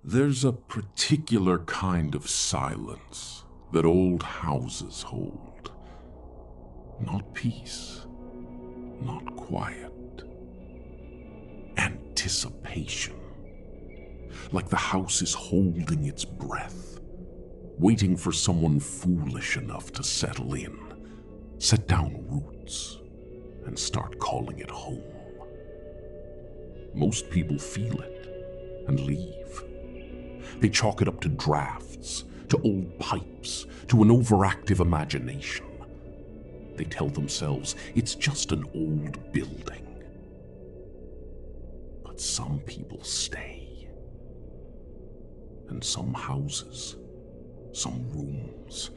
There's a particular kind of silence that old houses hold. Not peace, not quiet. Anticipation. Like the house is holding its breath, waiting for someone foolish enough to settle in, set down roots, and start calling it home. Most people feel it and leave. They chalk it up to drafts, to old pipes, to an overactive imagination. They tell themselves it's just an old building. But some people stay. And some houses, some rooms,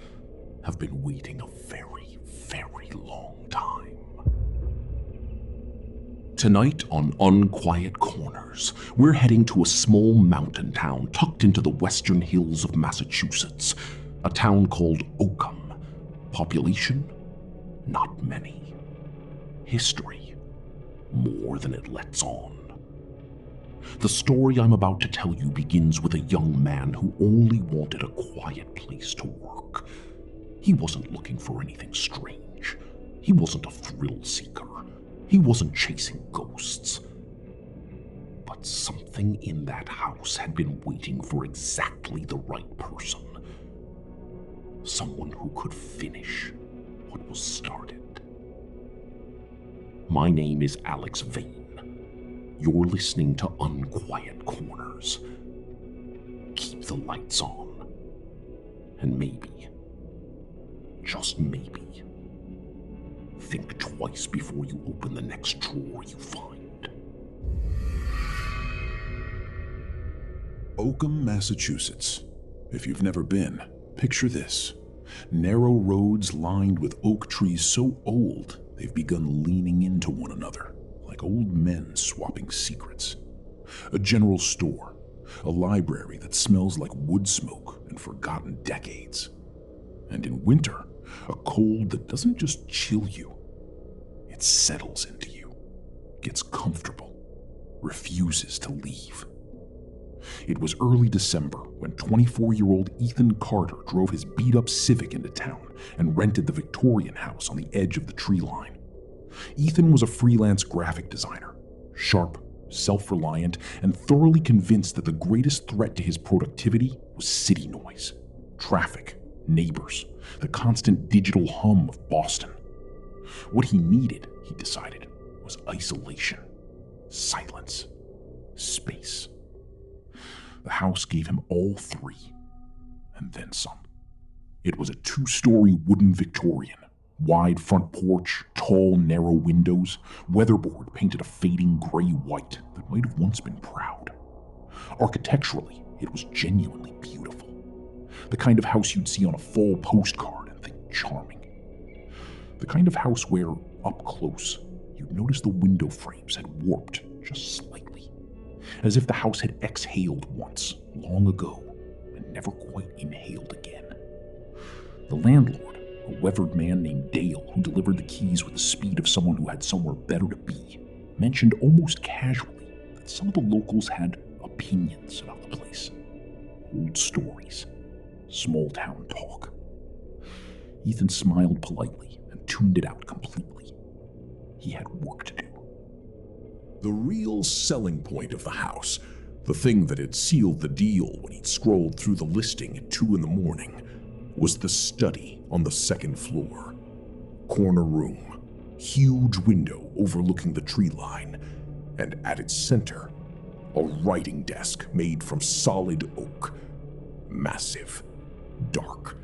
have been waiting a very, very long time. Tonight on Unquiet Corners, we're heading to a small mountain town tucked into the western hills of Massachusetts, a town called Oakham. Population? Not many. History? More than it lets on. The story I'm about to tell you begins with a young man who only wanted a quiet place to work. He wasn't looking for anything strange. He wasn't a thrill seeker. He wasn't chasing ghosts. But something in that house had been waiting for exactly the right person. Someone who could finish what was started. My name is Alex Vane. You're listening to Unquiet Corners. Keep the lights on. And maybe, just maybe, think twice before you open the next drawer you find. Oakham, Massachusetts. If you've never been, picture this. Narrow roads lined with oak trees so old they've begun leaning into one another, like old men swapping secrets. A general store, a library that smells like wood smoke and forgotten decades. And in winter, a cold that doesn't just chill you, it settles into you, gets comfortable, refuses to leave. It was early December when 24-year-old Ethan Carter drove his beat-up Civic into town and rented the Victorian house on the edge of the tree line. Ethan was a freelance graphic designer, sharp, self-reliant, and thoroughly convinced that the greatest threat to his productivity was city noise, traffic, neighbors, the constant digital hum of Boston. What he needed, he decided, was isolation, silence, space. The house gave him all three, and then some. It was a 2-story wooden Victorian, wide front porch, tall, narrow windows, weatherboard painted a fading gray-white that might have once been proud. Architecturally, it was genuinely beautiful. The kind of house you'd see on a fall postcard and think charming. The kind of house where, up close, you'd notice the window frames had warped just slightly, as if the house had exhaled once, long ago, and never quite inhaled again. The landlord, a weathered man named Dale who delivered the keys with the speed of someone who had somewhere better to be, mentioned almost casually that some of the locals had opinions about the place. Old stories, small-town talk. Ethan smiled politely and tuned it out completely. He had work to do. The real selling point of the house, the thing that had sealed the deal when he'd scrolled through the listing at 2 a.m, was the study on the second floor. Corner room, huge window overlooking the tree line, and at its center, a writing desk made from solid oak. Massive, dark,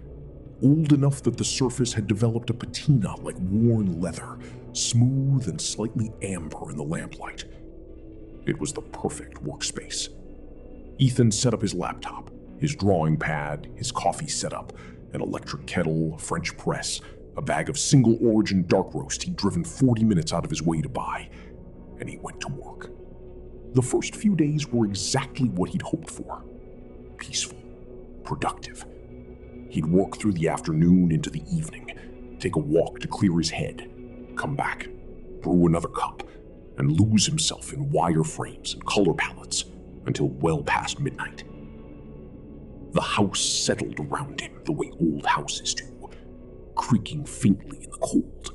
old enough that the surface had developed a patina like worn leather, smooth and slightly amber in the lamplight. It was the perfect workspace. Ethan set up his laptop, his drawing pad, his coffee setup, an electric kettle, a French press, a bag of single-origin dark roast he'd driven 40 minutes out of his way to buy, and he went to work. The first few days were exactly what he'd hoped for. Peaceful, productive. He'd work through the afternoon into the evening, take a walk to clear his head, come back, brew another cup, and lose himself in wireframes and color palettes until well past midnight. The house settled around him the way old houses do, creaking faintly in the cold,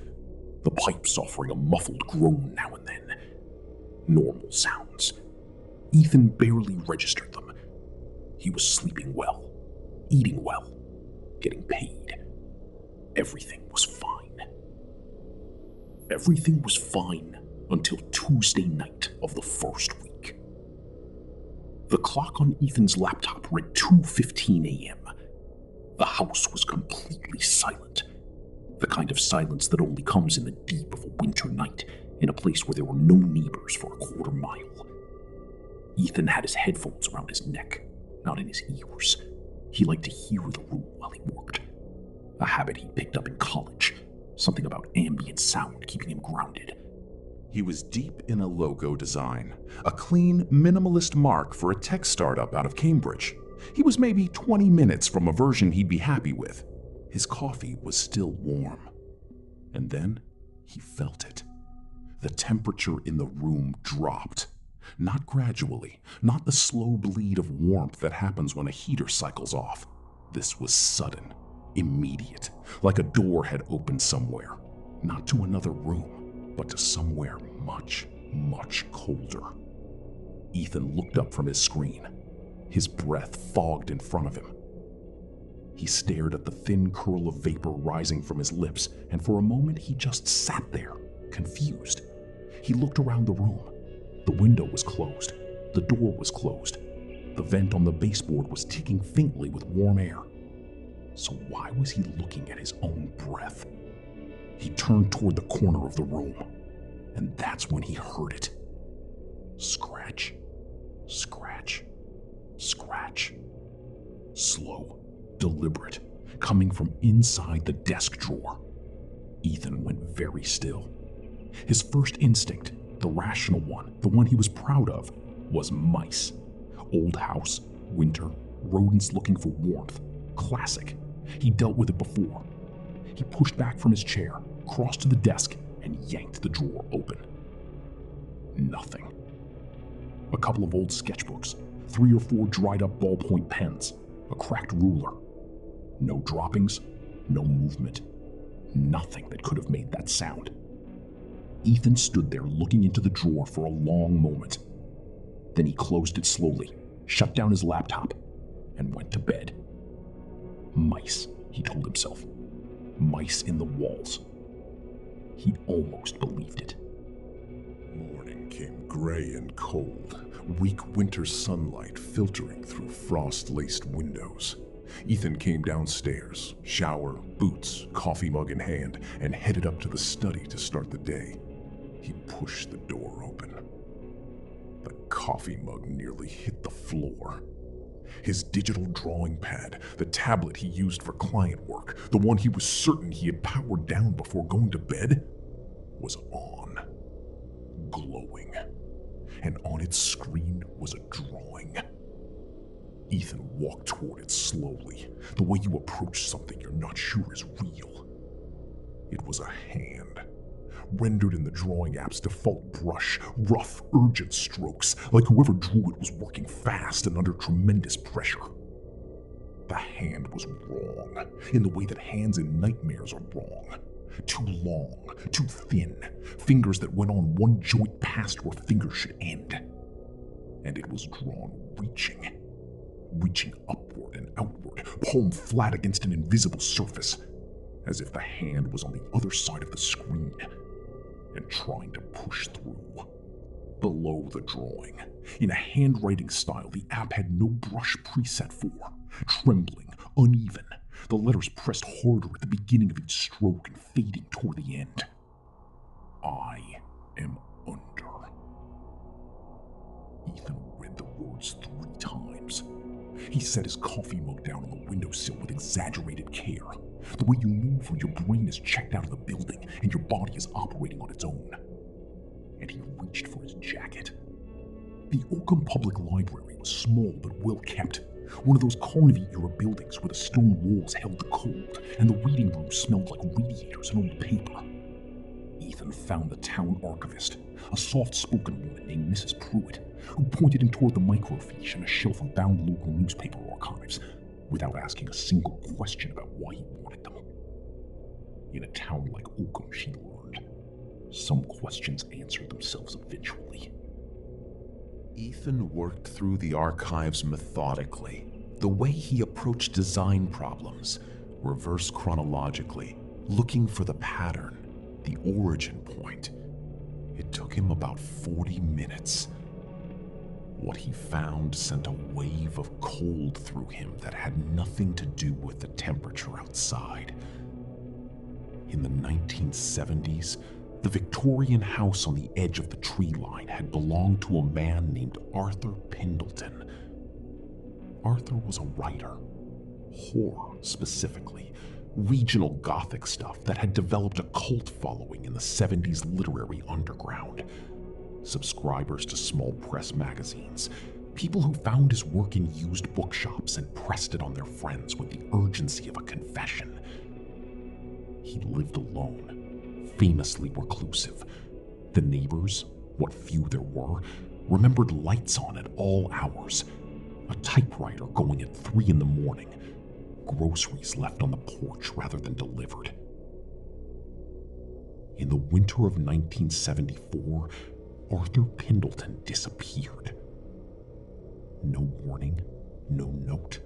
the pipes offering a muffled groan now and then. Normal sounds. Ethan barely registered them. He was sleeping well, eating well, getting paid. Everything was fine. Everything was fine until Tuesday night of the first week. The clock on Ethan's laptop read 2:15 a.m. The house was completely silent, the kind of silence that only comes in the deep of a winter night in a place where there were no neighbors for a quarter mile. Ethan had his headphones around his neck, not in his ears. He liked to hear the room while he worked, a habit he picked up in college, something about ambient sound keeping him grounded. He was deep in a logo design, a clean, minimalist mark for a tech startup out of Cambridge. He was maybe 20 minutes from a version he'd be happy with. His coffee was still warm. And then he felt it. The temperature in the room dropped. Not gradually, not the slow bleed of warmth that happens when a heater cycles off. This was sudden, immediate, like a door had opened somewhere. Not to another room, but to somewhere much, much colder. Ethan looked up from his screen. His breath fogged in front of him. He stared at the thin curl of vapor rising from his lips, and for a moment he just sat there, confused. He looked around the room. The window was closed. The door was closed. The vent on the baseboard was ticking faintly with warm air. So why was he looking at his own breath? He turned toward the corner of the room, and that's when he heard it. Scratch, scratch, scratch. Slow, deliberate, coming from inside the desk drawer. Ethan went very still. His first instinct, the rational one, the one he was proud of, was mice. Old house, winter, rodents looking for warmth. Classic. He dealt with it before. He pushed back from his chair, crossed to the desk, and yanked the drawer open. Nothing. A couple of old sketchbooks, 3 or 4 dried-up ballpoint pens, a cracked ruler. No droppings, no movement. Nothing that could have made that sound. Ethan stood there looking into the drawer for a long moment. Then he closed it slowly, shut down his laptop, and went to bed. Mice, he told himself. Mice in the walls. He almost believed it. Morning came gray and cold, weak winter sunlight filtering through frost-laced windows. Ethan came downstairs, shower, boots, coffee mug in hand, and headed up to the study to start the day. He pushed the door open. The coffee mug nearly hit the floor. His digital drawing pad, the tablet he used for client work, the one he was certain he had powered down before going to bed, was on, glowing, and on its screen was a drawing. Ethan walked toward it slowly, the way you approach something you're not sure is real. It was a hand, rendered in the drawing app's default brush, rough, urgent strokes, like whoever drew it was working fast and under tremendous pressure. The hand was wrong, in the way that hands in nightmares are wrong. Too long, too thin, fingers that went on one joint past where fingers should end. And it was drawn reaching upward and outward, palm flat against an invisible surface, as if the hand was on the other side of the screen and trying to push through. Below the drawing, in a handwriting style the app had no brush preset for, trembling, uneven, the letters pressed harder at the beginning of each stroke and fading toward the end. I am under. Ethan read the words 3 times. He set his coffee mug down on the windowsill with exaggerated care, the way you move when your brain is checked out of the building and your body is operating on its own. And he reached for his jacket. The Oakham Public Library was small but well kept, one of those Carnegie-era buildings where the stone walls held the cold and the reading room smelled like radiators and old paper. Ethan found the town archivist, a soft-spoken woman named Mrs. Pruitt, who pointed him toward the microfiche and a shelf of bound local newspaper archives. without asking a single question about why he wanted them. In a town like Oakham, she learned, some questions answered themselves eventually. Ethan worked through the archives methodically, the way he approached design problems, reverse chronologically, looking for the pattern, the origin point. It took him about 40 minutes. What he found sent a wave of cold through him that had nothing to do with the temperature outside. In the 1970s, the Victorian house on the edge of the tree line had belonged to a man named Arthur Pindleton. Arthur was a writer, horror specifically, regional Gothic stuff that had developed a cult following in the 70s literary underground. Subscribers to small press magazines, people who found his work in used bookshops and pressed it on their friends with the urgency of a confession. He lived alone, famously reclusive. The neighbors, what few there were, remembered lights on at all hours, a typewriter going at 3 in the morning, groceries left on the porch rather than delivered. In the winter of 1974, Arthur Pindleton disappeared. No warning, no note,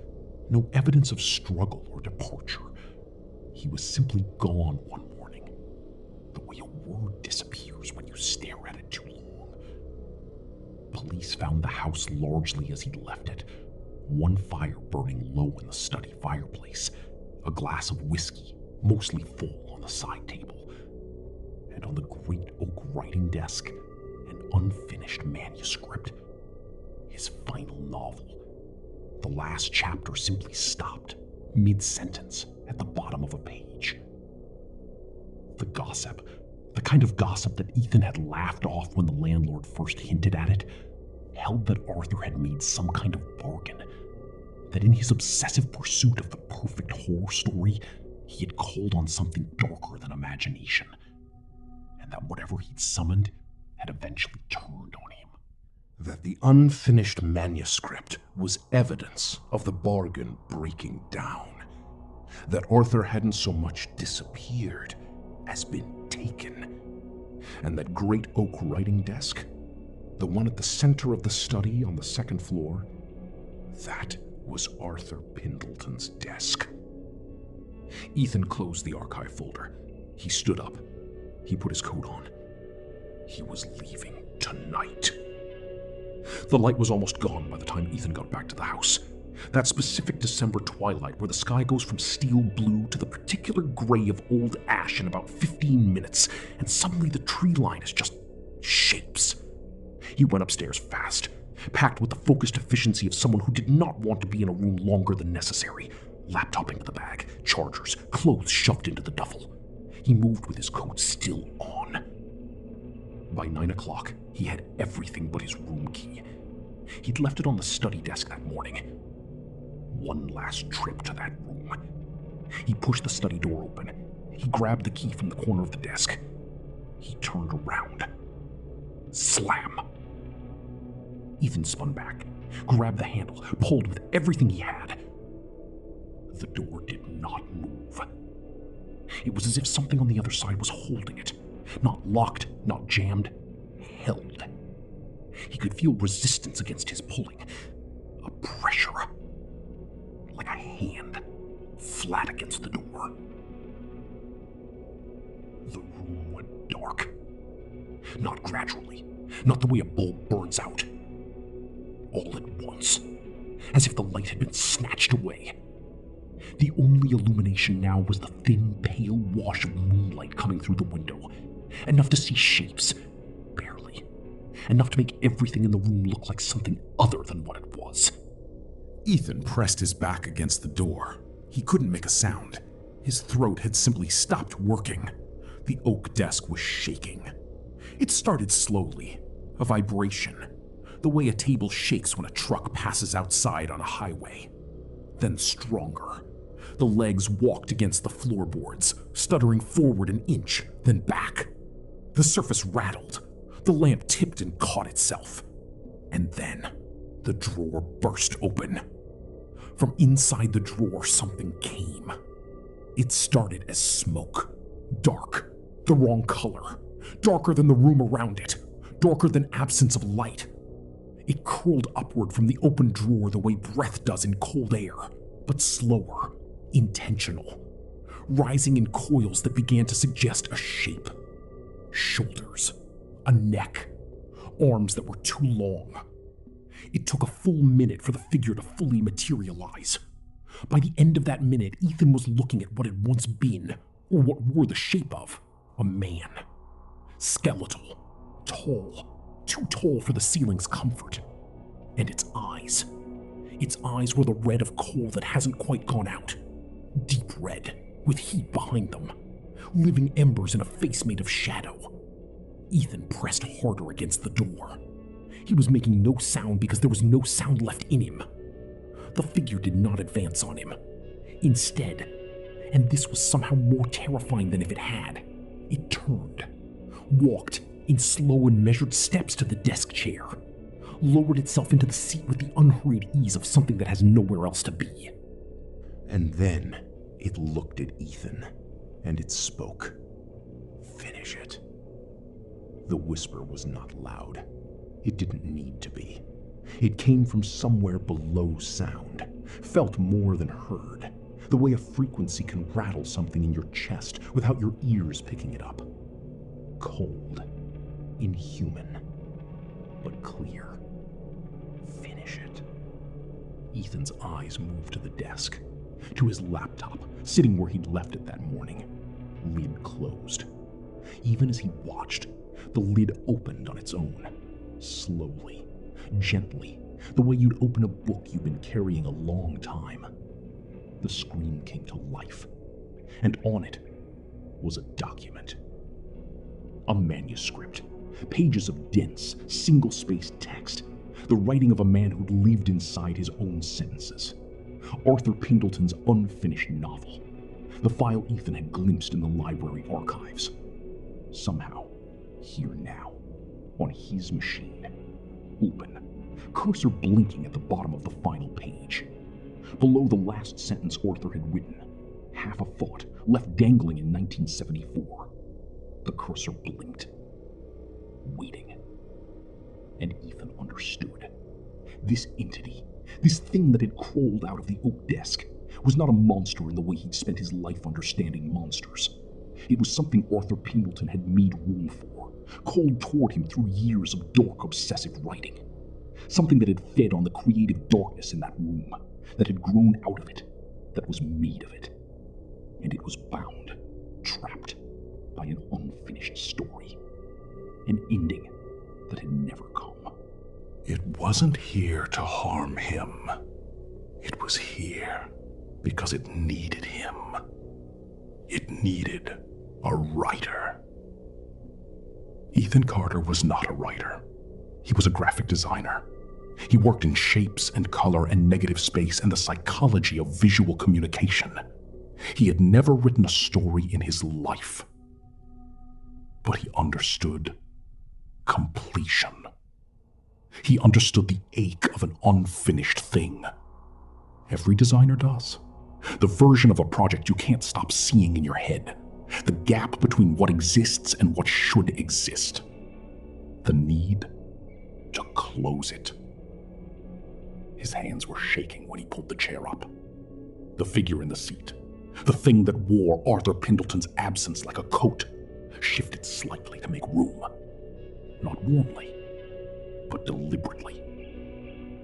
no evidence of struggle or departure. He was simply gone one morning, the way a word disappears when you stare at it too long. Police found the house largely as he'd left it, one fire burning low in the study fireplace, a glass of whiskey, mostly full, on the side table, and on the great oak writing desk, an unfinished manuscript, his final novel. The last chapter simply stopped, mid-sentence, at the bottom of a page. The gossip, the kind of gossip that Ethan had laughed off when the landlord first hinted at it, held that Arthur had made some kind of bargain, that in his obsessive pursuit of the perfect horror story, he had called on something darker than imagination, and that whatever he'd summoned had eventually turned on him. That the unfinished manuscript was evidence of the bargain breaking down. That Arthur hadn't so much disappeared as been taken. And that great oak writing desk, the one at the center of the study on the second floor, that was Arthur Pindleton's desk. Ethan closed the archive folder. He stood up. He put his coat on. He was leaving tonight. The light was almost gone by the time Ethan got back to the house. That specific December twilight where the sky goes from steel blue to the particular gray of old ash in about 15 minutes, and suddenly the tree line is just shapes. He went upstairs fast, packed with the focused efficiency of someone who did not want to be in a room longer than necessary. Laptop into the bag, chargers, clothes shoved into the duffel. He moved with his coat still on. By 9 o'clock, he had everything but his room key. He'd left it on the study desk that morning. One last trip to that room. He pushed the study door open. He grabbed the key from the corner of the desk. He turned around. Slam! Ethan spun back, grabbed the handle, pulled with everything he had. The door did not move. It was as if something on the other side was holding it. Not locked, not jammed, held. He could feel resistance against his pulling. A pressure. Like a hand, flat against the door. The room went dark. Not gradually, not the way a bulb burns out. All at once, as if the light had been snatched away. The only illumination now was the thin, pale wash of moonlight coming through the window. Enough to see shapes, barely. Enough to make everything in the room look like something other than what it was. Ethan pressed his back against the door. He couldn't make a sound. His throat had simply stopped working. The oak desk was shaking. It started slowly, a vibration, the way a table shakes when a truck passes outside on a highway. Then stronger. The legs walked against the floorboards, stuttering forward an inch, then back. The surface rattled. The lamp tipped and caught itself. And then the drawer burst open. From inside the drawer, something came. It started as smoke. Dark. The wrong color. Darker than the room around it. Darker than absence of light. It curled upward from the open drawer the way breath does in cold air, but slower, intentional, rising in coils that began to suggest a shape. Shoulders, a neck, arms that were too long. It took a full minute for the figure to fully materialize. By the end of that minute, Ethan was looking at what had once been, or what wore the shape of, a man. Skeletal, tall, too tall for the ceiling's comfort. And its eyes. Its eyes were the red of coal that hasn't quite gone out. Deep red, with heat behind them. Living embers in a face made of shadow. Ethan pressed harder against the door. He was making no sound because there was no sound left in him. The figure did not advance on him. Instead, and this was somehow more terrifying than if it had, it turned, walked in slow and measured steps to the desk chair, lowered itself into the seat with the unhurried ease of something that has nowhere else to be. And then it looked at Ethan, and it spoke. "Finish it." The whisper was not loud. It didn't need to be. It came from somewhere below sound, felt more than heard, the way a frequency can rattle something in your chest without your ears picking it up. Cold, inhuman, but clear. Finish it. Ethan's eyes moved to the desk, to his laptop, sitting where he'd left it that morning. Lid closed. Even as he watched, the lid opened on its own, slowly, gently, the way you'd open a book you've been carrying a long time. The screen came to life, and on it was a document. A manuscript, pages of dense, single-spaced text, the writing of a man who'd lived inside his own sentences. Arthur Pindleton's unfinished novel, the file Ethan had glimpsed in the library archives. Somehow, here now, on his machine, open, cursor blinking at the bottom of the final page. Below the last sentence Arthur had written, half a thought left dangling in 1974. The cursor blinked, waiting. And Ethan understood. This entity, this thing that had crawled out of the oak desk, was not a monster in the way he'd spent his life understanding monsters. It was something Arthur Pindleton had made room for, called toward him through years of dark, obsessive writing. Something that had fed on the creative darkness in that room, that had grown out of it, that was made of it. And it was bound, trapped, by an unfinished story. An ending that had never come. It wasn't here to harm him. It was here because it needed him. It needed a writer. Ethan Carter was not a writer. He was a graphic designer. He worked in shapes and color and negative space and the psychology of visual communication. He had never written a story in his life. But he understood completion. He understood the ache of an unfinished thing. Every designer does. The version of a project you can't stop seeing in your head. The gap between what exists and what should exist. The need to close it. His hands were shaking when he pulled the chair up. The figure in the seat, the thing that wore Arthur Pindleton's absence like a coat, shifted slightly to make room. Not warmly, but deliberately.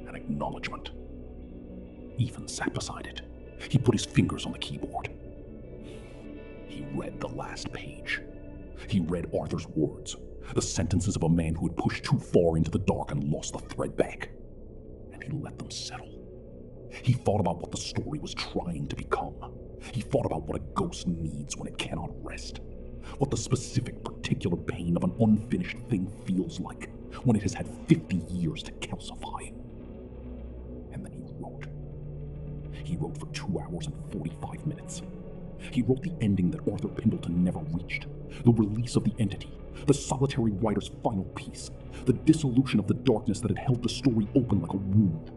An acknowledgement. Ethan sat beside it. He put his fingers on the keyboard. He read the last page. He read Arthur's words, the sentences of a man who had pushed too far into the dark and lost the thread back. And he let them settle. He thought about what the story was trying to become. He thought about what a ghost needs when it cannot rest. What the specific, particular pain of an unfinished thing feels like when it has had 50 years to calcify. And then he wrote. He wrote for 2 hours and 45 minutes. He wrote the ending that Arthur Pindleton never reached, the release of the entity, the solitary writer's final piece, the dissolution of the darkness that had held the story open like a wound.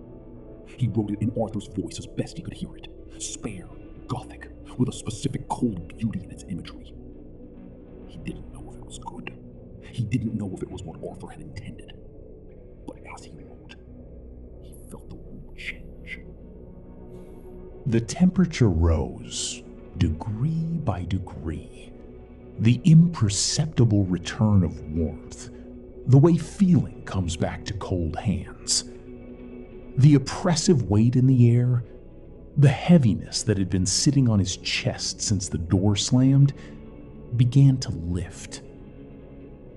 He wrote it in Arthur's voice as best he could hear it. Spare, gothic, with a specific cold beauty in its imagery. He didn't know if it was good. He didn't know if it was what Arthur had intended. But as he wrote, he felt the room change. The temperature rose, degree by degree. The imperceptible return of warmth, the way feeling comes back to cold hands. The oppressive weight in the air, the heaviness that had been sitting on his chest since the door slammed, began to lift.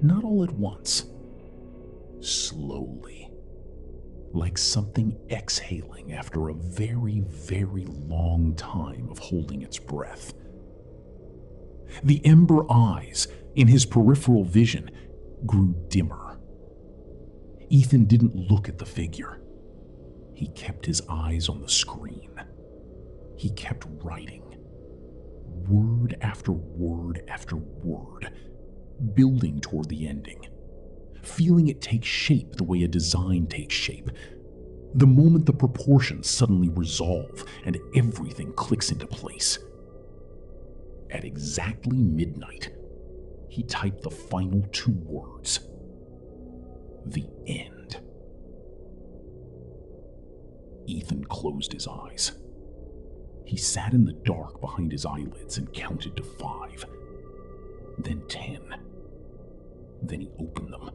Not all at once. Slowly. Like something exhaling after a very, very long time of holding its breath. The ember eyes in his peripheral vision grew dimmer. Ethan didn't look at the figure. He kept his eyes on the screen. He kept writing, word after word after word, building toward the ending, feeling it take shape the way a design takes shape. The moment the proportions suddenly resolve and everything clicks into place. At exactly midnight, he typed the final 2 words. The end. Ethan closed his eyes. He sat in the dark behind his eyelids and counted to 5, then 10. Then he opened them.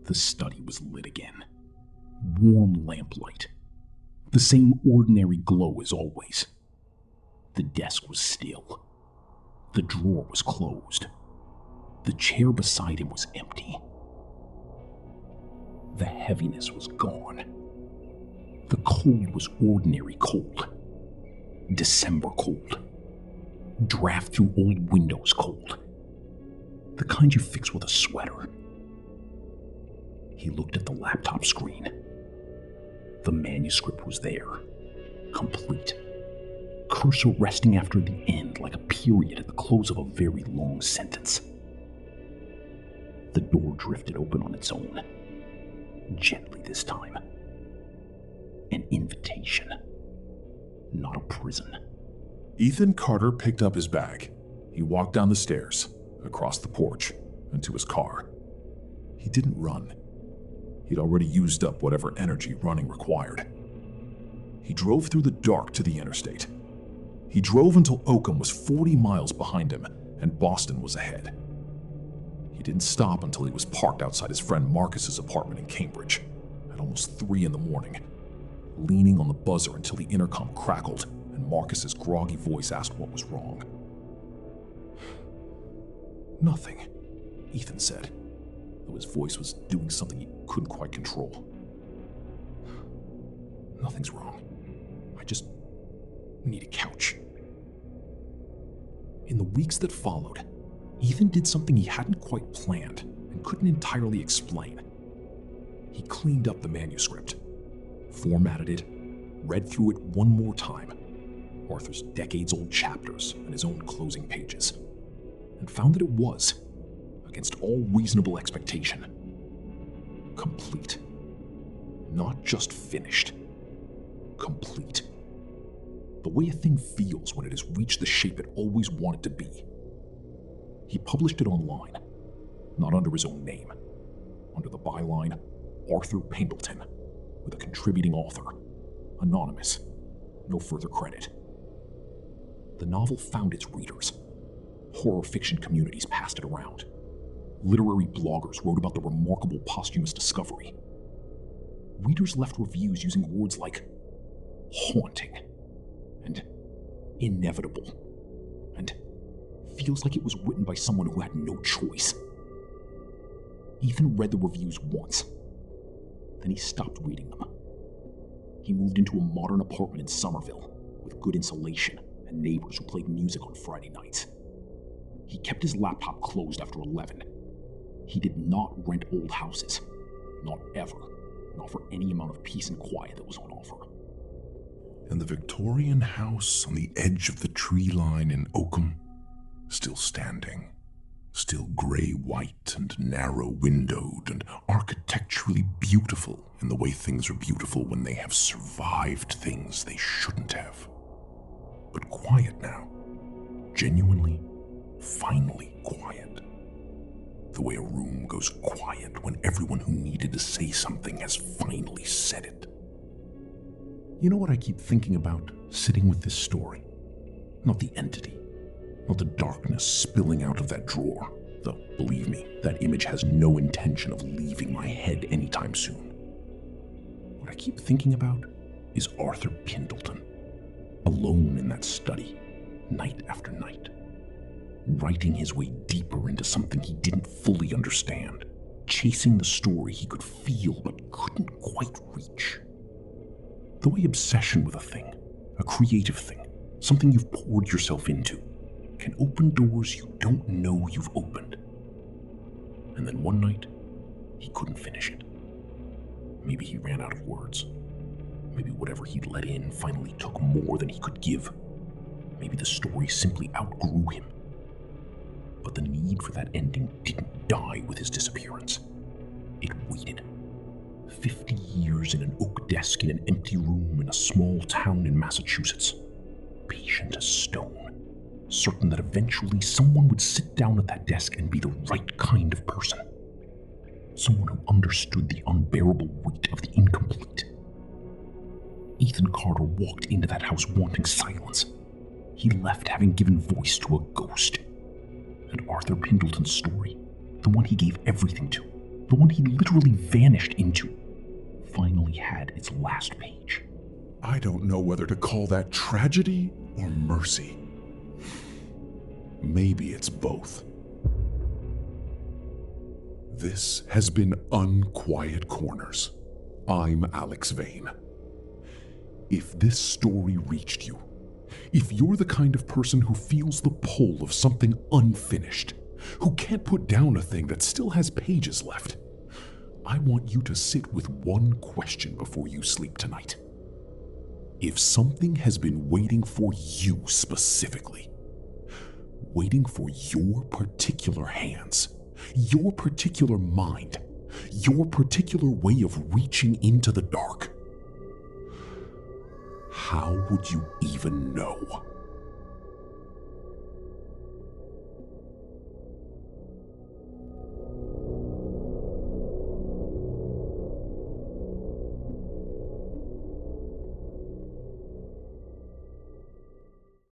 The study was lit again. Warm lamplight. The same ordinary glow as always. The desk was still. The drawer was closed. The chair beside him was empty. The heaviness was gone. The cold was ordinary cold. December cold. Draft through old windows cold. The kind you fix with a sweater. He looked at the laptop screen. The manuscript was there, complete. Cursor resting after the end like a period at the close of a very long sentence. The door drifted open on its own. Gently this time. An invitation, not a prison. Ethan Carter picked up his bag. He walked down the stairs, across the porch, and to his car. He didn't run. He'd already used up whatever energy running required. He drove through the dark to the interstate. He drove until Oakham was 40 miles behind him and Boston was ahead. He didn't stop until he was parked outside his friend Marcus's apartment in Cambridge at almost 3 in the morning, leaning on the buzzer until the intercom crackled and Marcus's groggy voice asked what was wrong. "Nothing," Ethan said, though his voice was doing something he couldn't quite control. "Nothing's wrong. I just need a couch." In the weeks that followed, Ethan did something he hadn't quite planned and couldn't entirely explain. He cleaned up the manuscript, formatted it, read through it one more time, Arthur's decades-old chapters and his own closing pages, and found that it was, against all reasonable expectation, complete. Not just finished. Complete. The way a thing feels when it has reached the shape it always wanted to be. He published it online, not under his own name, under the byline Arthur Pindleton, with a contributing author, anonymous, no further credit. The novel found its readers. Horror fiction communities passed it around. Literary bloggers wrote about the remarkable posthumous discovery. Readers left reviews using words like haunting, and inevitable, and feels like it was written by someone who had no choice. Ethan read the reviews once, then he stopped reading them. He moved into a modern apartment in Somerville with good insulation and neighbors who played music on Friday nights. He kept his laptop closed after 11. He did not rent old houses, not ever, not for any amount of peace and quiet that was on offer. And the Victorian house on the edge of the tree line in Oakham, still standing, Still gray-white and narrow-windowed and architecturally beautiful in the way things are beautiful when they have survived things they shouldn't have. But quiet now. Genuinely, finally quiet. The way a room goes quiet when everyone who needed to say something has finally said it. You know what I keep thinking about sitting with this story? Not the entity, not the darkness spilling out of that drawer, though, believe me, that image has no intention of leaving my head anytime soon. What I keep thinking about is Arthur Pindleton, alone in that study, night after night, writing his way deeper into something he didn't fully understand, chasing the story he could feel but couldn't quite reach. The way obsession with a thing, a creative thing, something you've poured yourself into, can open doors you don't know you've opened. And then one night, he couldn't finish it. Maybe he ran out of words. Maybe whatever he'd let in finally took more than he could give. Maybe the story simply outgrew him. But the need for that ending didn't die with his disappearance. It waited. 50 years in an oak desk in an empty room in a small town in Massachusetts. Patient as stone, certain that eventually someone would sit down at that desk and be the right kind of person. Someone who understood the unbearable weight of the incomplete. Ethan Carter walked into that house wanting silence. He left having given voice to a ghost. And Arthur Pindleton's story, the one he gave everything to, the one he literally vanished into, finally had its last page. I don't know whether to call that tragedy or mercy. Maybe it's both. This has been Unquiet Corners. I'm Alex Vane. If this story reached you, if you're the kind of person who feels the pull of something unfinished, who can't put down a thing that still has pages left, I want you to sit with one question before you sleep tonight. If something has been waiting for you specifically, waiting for your particular hands, your particular mind, your particular way of reaching into the dark, how would you even know?